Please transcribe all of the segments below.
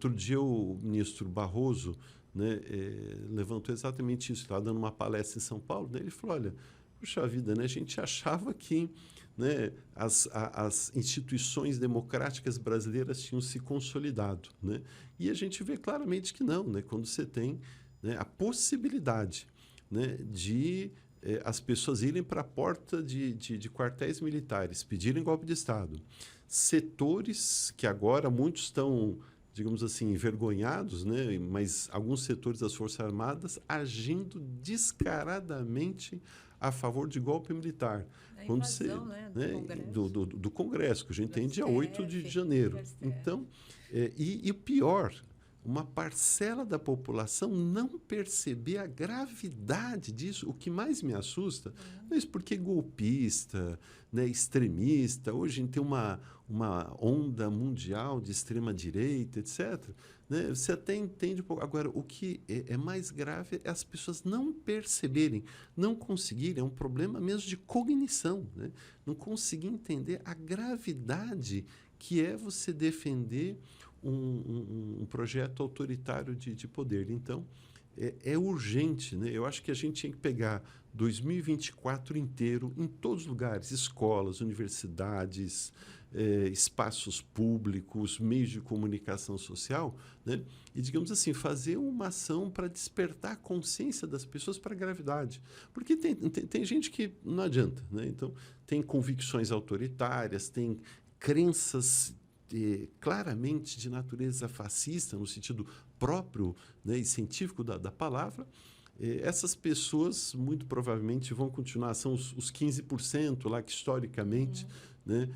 Outro dia o ministro Barroso, né, levantou exatamente isso. Estava dando uma palestra em São Paulo, daí ele falou, olha, puxa vida, né, a gente achava que, né, as instituições democráticas brasileiras tinham se consolidado, né? E a gente vê claramente que não, né? Quando você tem, né, a possibilidade, né, de as pessoas irem para a porta de quartéis militares, pedirem golpe de Estado, setores que agora muitos estão, digamos assim, envergonhados, né? Mas alguns setores das Forças Armadas agindo descaradamente a favor de golpe militar. A Quando você, invasão, né, do né, Congresso. do Congresso, que a gente Do tem dia 8 de STF, janeiro. do STF. Então, e o pior, uma parcela da população não perceber a gravidade disso. O que mais me assusta, não é isso porque golpista, né, extremista, hoje a gente tem uma onda mundial de extrema-direita, etc. Né? Você até entende um pouco. Agora, o que é mais grave é as pessoas não perceberem, não conseguirem, é um problema mesmo de cognição, né? Não conseguir entender a gravidade que é você defender um projeto autoritário de poder. Então, é urgente, né? Eu acho que a gente tinha que pegar 2024 inteiro, em todos os lugares, escolas, universidades, espaços públicos, meios de comunicação social, né? E, digamos assim, fazer uma ação para despertar a consciência das pessoas para a gravidade. Porque tem gente que não adianta, né? Então, tem convicções autoritárias, tem crenças claramente de natureza fascista, no sentido próprio, né, e científico da palavra. Essas pessoas, muito provavelmente, vão continuar, são os 15% lá que, historicamente, né,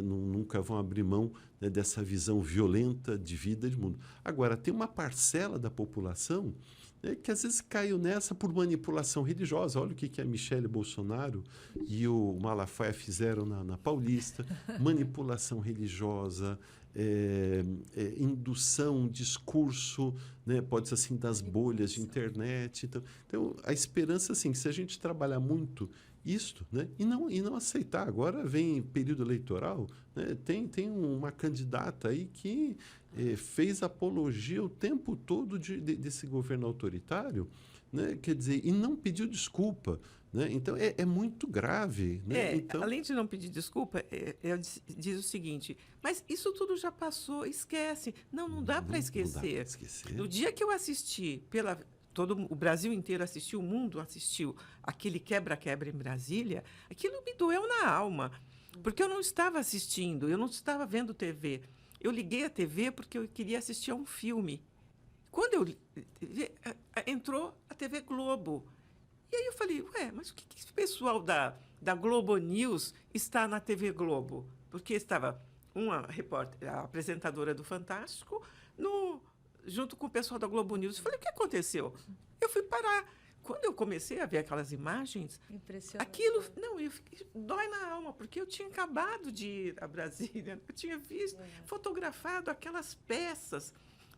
nunca vão abrir mão, né, dessa visão violenta de vida e de mundo. Agora, tem uma parcela da população, né, que às vezes caiu nessa por manipulação religiosa. Olha o que a Michele Bolsonaro e o Malafaia fizeram na Paulista. Manipulação religiosa, indução, discurso, né, pode ser assim, das bolhas de internet. Então, a esperança, assim, que se a gente trabalhar muito isto, né, e não aceitar. Agora vem período eleitoral, né, tem uma candidata aí que fez apologia o tempo todo desse governo autoritário, né, quer dizer, e não pediu desculpa. Né? Então, é muito grave. Né? Então, além de não pedir desculpa, diz o seguinte, mas isso tudo já passou, esquece. Não dá para esquecer. Não dá para esquecer. No dia que eu assisti, todo o Brasil inteiro assistiu, o mundo assistiu aquele quebra-quebra em Brasília, aquilo me doeu na alma, porque eu não estava assistindo, eu não estava vendo TV. Eu liguei a TV porque eu queria assistir a um filme. Quando entrou a TV Globo. E aí eu falei, mas o que esse pessoal da Globo News está na TV Globo? Porque estava uma repórter, a apresentadora do Fantástico, junto com o pessoal da Globo News. Eu falei, o que aconteceu? Eu fui parar. Quando eu comecei a ver aquelas imagens, aquilo, dói na alma, porque eu tinha acabado de ir a Brasília, eu tinha visto, fotografado aquelas peças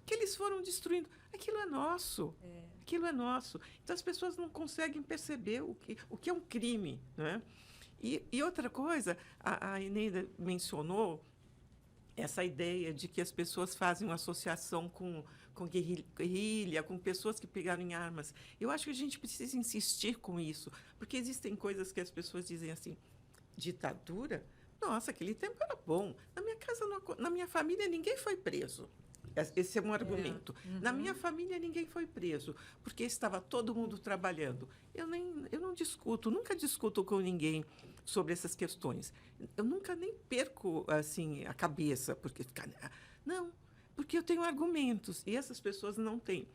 que eles foram destruindo. Aquilo é nosso. Aquilo é nosso. Então, as pessoas não conseguem perceber o que é um crime. Né? E outra coisa, a Eneida mencionou essa ideia de que as pessoas fazem uma associação com guerrilha, com pessoas que pegaram em armas. Eu acho que a gente precisa insistir com isso, porque existem coisas que as pessoas dizem assim, ditadura? Nossa, aquele tempo era bom. Na minha casa, na minha família, ninguém foi preso. Esse é um argumento. Na minha família, ninguém foi preso, porque estava todo mundo trabalhando. Eu não discuto, nunca discuto com ninguém sobre essas questões. Eu nunca nem perco assim, a cabeça, porque eu tenho argumentos, e essas pessoas não têm.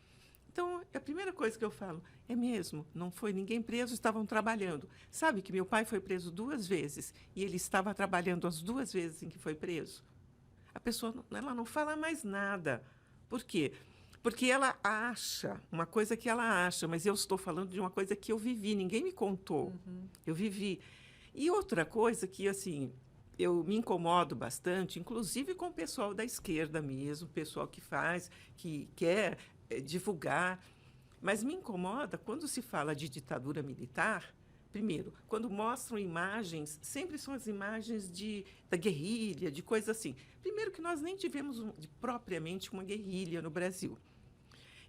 Então, a primeira coisa que eu falo, é mesmo, não foi ninguém preso, estavam trabalhando. Sabe que meu pai foi preso 2 vezes, e ele estava trabalhando as 2 vezes em que foi preso? A pessoa ela não fala mais nada. Por quê? Porque ela acha, uma coisa que ela acha, mas eu estou falando de uma coisa que eu vivi, ninguém me contou. Eu vivi. E outra coisa que, assim, eu me incomodo bastante, inclusive com o pessoal da esquerda mesmo, o pessoal que quer divulgar, mas me incomoda quando se fala de ditadura militar, primeiro, quando mostram imagens, sempre são as imagens da guerrilha, de coisas assim. Primeiro que nós nem tivemos propriamente uma guerrilha no Brasil.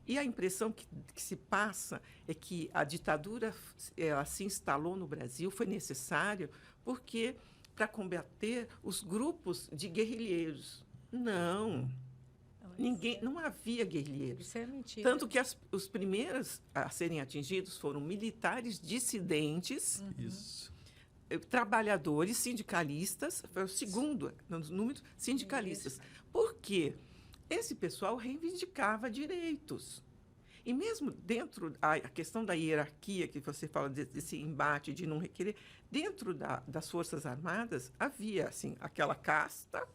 E a impressão que se passa é que a ditadura ela se instalou no Brasil, foi necessário, porque para combater os grupos de guerrilheiros. Não. Não havia guerrilheiros. Isso é mentira. Tanto que os primeiros a serem atingidos foram militares dissidentes, trabalhadores, sindicalistas, foi o segundo nos números, sindicalistas. Por quê? Esse pessoal reivindicava direitos. E mesmo dentro a questão da hierarquia, que você fala desse embate de não requerer, dentro das Forças Armadas havia assim, aquela casta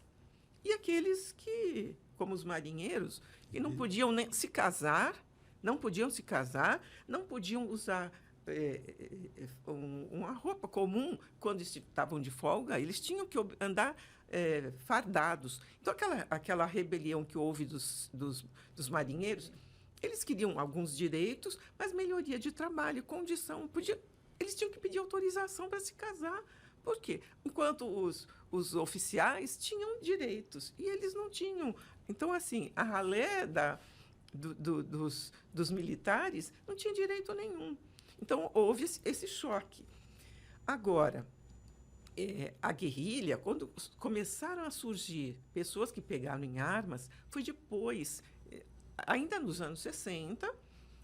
e aqueles que, como os marinheiros, que não podiam nem se casar, não podiam usar uma roupa comum quando estavam de folga, eles tinham que andar fardados. Então, aquela rebelião que houve dos marinheiros, eles queriam alguns direitos, mas melhoria de trabalho, condição. Eles tinham que pedir autorização para se casar. Por quê? Enquanto os oficiais tinham direitos e eles não tinham. Então, assim, a ralé dos militares não tinha direito nenhum. Então, houve esse choque. Agora, a guerrilha, quando começaram a surgir pessoas que pegaram em armas, foi depois, ainda nos anos 60,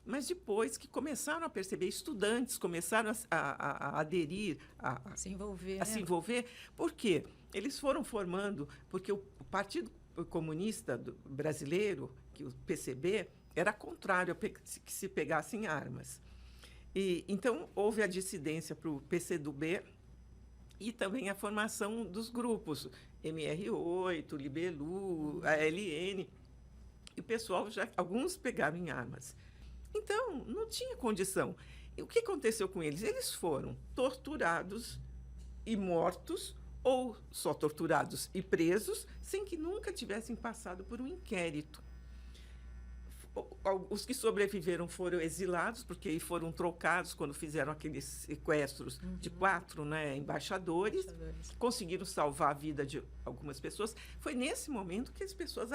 mas depois que começaram a perceber, estudantes começaram a aderir, a se envolver. Por quê? Eles foram formando, porque o Partido Comunista Brasileiro, que o PCB, era contrário a que se pegassem armas. Então, houve a dissidência para o PCdoB e também a formação dos grupos, MR8, Libelu, ALN. E o pessoal, alguns pegaram em armas. Então, não tinha condição. E o que aconteceu com eles? Eles foram torturados e mortos, ou só torturados e presos, sem que nunca tivessem passado por um inquérito. Os que sobreviveram foram exilados, porque foram trocados quando fizeram aqueles sequestros de 4 embaixadores, conseguiram salvar a vida de algumas pessoas. Foi nesse momento que as pessoas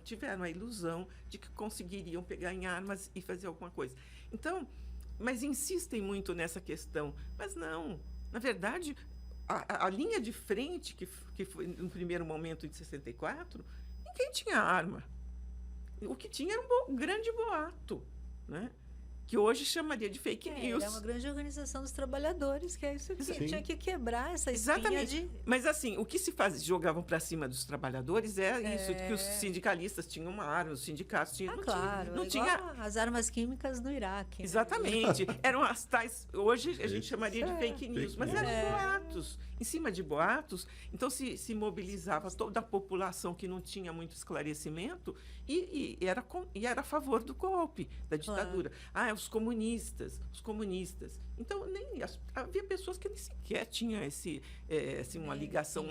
tiveram a ilusão de que conseguiriam pegar em armas e fazer alguma coisa. Então, mas insistem muito nessa questão. Mas não, na verdade, a linha de frente, que foi no primeiro momento de 64, ninguém tinha arma. O que tinha era um grande boato, né? Que hoje chamaria de fake news. É uma grande organização dos trabalhadores, que é isso que tinha que quebrar essa espinha. Exatamente. Mas, assim, o que se fazia, jogavam para cima dos trabalhadores isso, que os sindicalistas tinham uma arma, os sindicatos tinham... claro, não tinha as armas químicas no Iraque. Exatamente. Eram as tais... Hoje a gente chamaria de fake news, mas eram boatos. Em cima de boatos, então se mobilizava toda a população que não tinha muito esclarecimento e era a favor do golpe, da ditadura. Claro. Os comunistas. Então, havia pessoas que nem sequer tinham uma ligação...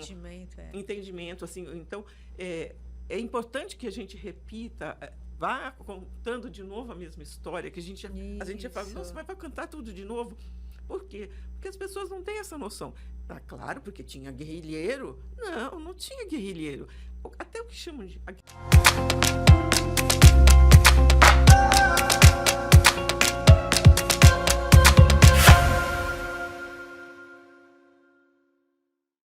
Entendimento. Assim, então, é importante que a gente repita... Vá contando de novo a mesma história, que a gente já fala, nossa, vai cantar tudo de novo. Por quê? Porque as pessoas não têm essa noção. Claro, porque tinha guerrilheiro. Não tinha guerrilheiro. Até o que chamam de...